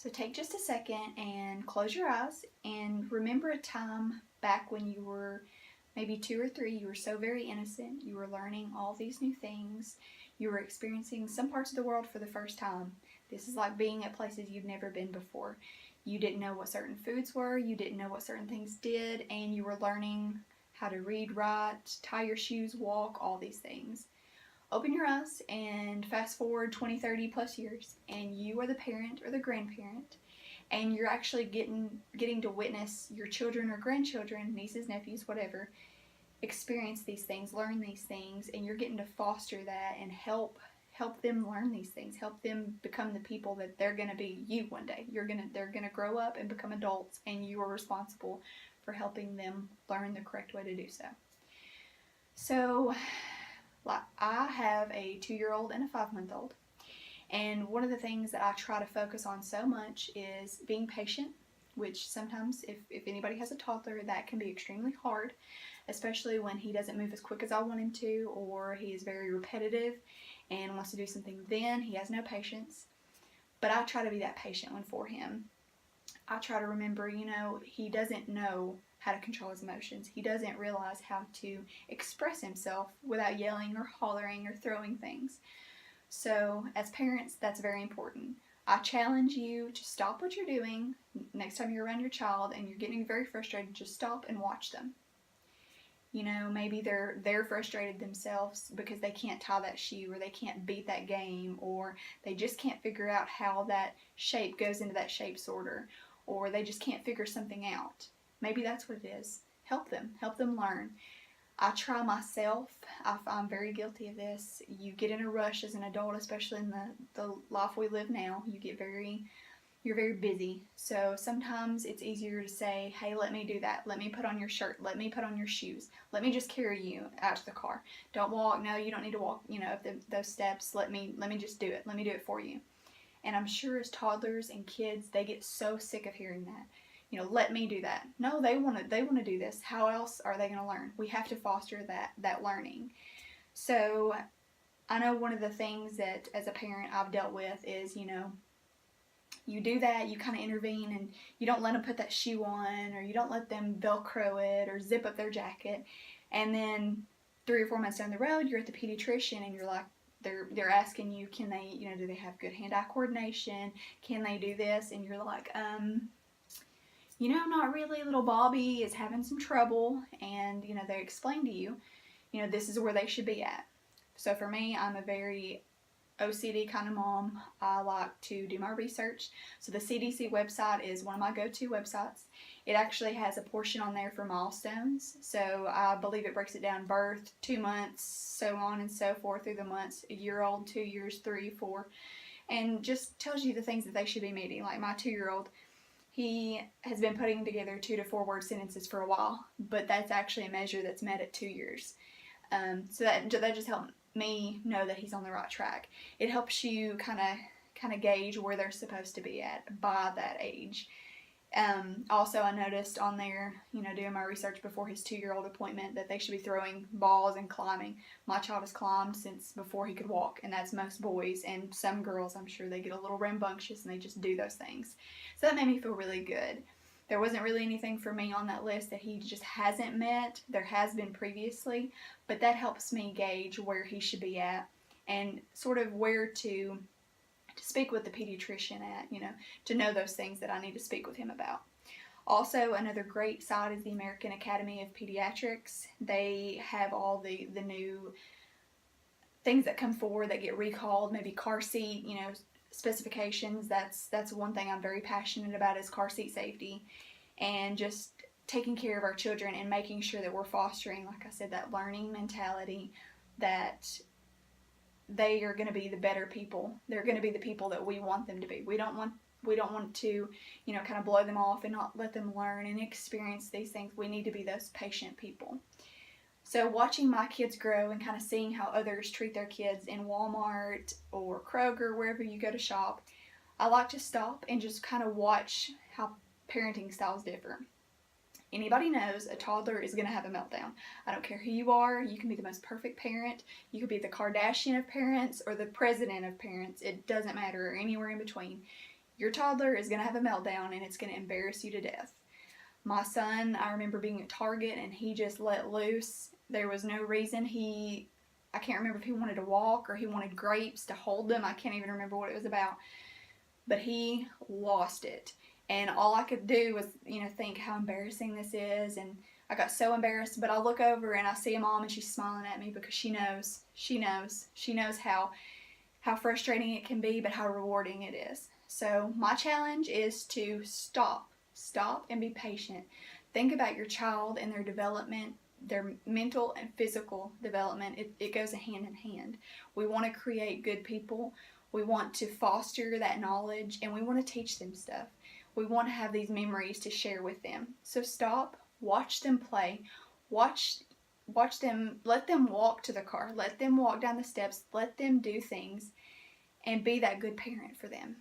So take just a second and close your eyes and remember a time back when you were maybe 2 or 3, you were so very innocent, you were learning all these new things, you were experiencing some parts of the world for the first time. This is like being at places you've never been before. You didn't know what certain foods were, you didn't know what certain things did, and you were learning how to read, write, tie your shoes, walk, all these things. Open your eyes and fast forward 20, 30 plus years, and you are the parent or the grandparent, and you're actually getting to witness your children or grandchildren, nieces, nephews, whatever, experience these things, learn these things, and you're getting to foster that and help them learn these things, help them become the people that they're going to be you one day. They're going to grow up and become adults, and you are responsible for helping them learn the correct way to do so. So, I have a 2-year-old and a 5-month-old, and one of the things that I try to focus on so much is being patient, which sometimes if anybody has a toddler, that can be extremely hard, especially when he doesn't move as quick as I want him to, or he is very repetitive and wants to do something then. He has no patience. But I try to be that patient one for him. I try to remember, he doesn't know how to control his emotions. He doesn't realize how to express himself without yelling or hollering or throwing things. So as parents, that's very important. I challenge you to stop what you're doing next time you're around your child and you're getting very frustrated. Just stop and watch them. Maybe they're frustrated themselves because they can't tie that shoe, or they can't beat that game, or they just can't figure out how that shape goes into that shape sorter, or they just can't figure something out. Maybe that's what it is. Help them learn. I try myself. I'm very guilty of this. You get in a rush as an adult, especially in the life we live now. You're very busy. So sometimes it's easier to say, hey, let me do that. Let me put on your shirt. Let me put on your shoes. Let me just carry you out to the car. Don't walk. No, you don't need to walk, up those steps. Let me just do it. Let me do it for you. And I'm sure as toddlers and kids, they get so sick of hearing that. Let me do that. No, they want to do this. How else are they going to learn? We have to foster that learning. So I know one of the things that as a parent I've dealt with is, you do that, you kind of intervene, and you don't let them put that shoe on, or you don't let them Velcro it or zip up their jacket. And then 3 or 4 months down the road, you're at the pediatrician and you're like, they're asking you, can they, do they have good hand-eye coordination? Can they do this? And you're like, not really. Little Bobby is having some trouble. And, they explain to you, this is where they should be at. So for me, I'm a very OCD kind of mom. I like to do my research. So the CDC website is one of my go-to websites. It actually has a portion on there for milestones. So I believe it breaks it down: birth, 2 months, so on and so forth through the months, a year old, 2 years, 3, 4, and just tells you the things that they should be meeting. Like my 2-year-old, he has been putting together 2 to 4 word sentences for a while, but that's actually a measure that's met at 2 years. So that just helped me know that he's on the right track. It helps you kind of gauge where they're supposed to be at by that age. Also, I noticed on there, doing my research before his 2-year-old appointment, that they should be throwing balls and climbing. My child has climbed since before he could walk, and that's most boys. And some girls, I'm sure they get a little rambunctious and they just do those things. So that made me feel really good. There wasn't really anything for me on that list that he just hasn't met. There has been previously, but that helps me gauge where he should be at and sort of where to speak with the pediatrician at, to know those things that I need to speak with him about. Also, another great site is the American Academy of Pediatrics. They have all the new things that come forward that get recalled, maybe car seat, specifications. That's one thing I'm very passionate about, is car seat safety, and just taking care of our children and making sure that we're fostering, like I said, that learning mentality, that they are going to be the better people. They're going to be the people that we want them to be. We don't want to, kind of blow them off and not let them learn and experience these things. We need to be those patient people. So watching my kids grow and kind of seeing how others treat their kids in Walmart or Kroger, wherever you go to shop, I like to stop and just kind of watch how parenting styles differ. Anybody knows a toddler is going to have a meltdown. I don't care who you are. You can be the most perfect parent. You could be the Kardashian of parents or the president of parents. It doesn't matter, or anywhere in between. Your toddler is going to have a meltdown and it's going to embarrass you to death. My son, I remember being at Target and he just let loose. There was no reason. I can't remember if he wanted to walk or he wanted grapes to hold them. I can't even remember what it was about. But he lost it. And all I could do was, think how embarrassing this is. And I got so embarrassed. But I look over and I see a mom and she's smiling at me because she knows how frustrating it can be, but how rewarding it is. So my challenge is to stop and be patient. Think about your child and their development, their mental and physical development. It goes hand in hand. We want to create good people. We want to foster that knowledge, and we want to teach them stuff. We want to have these memories to share with them. So stop, watch them play, watch them, let them walk to the car, let them walk down the steps, let them do things, and be that good parent for them.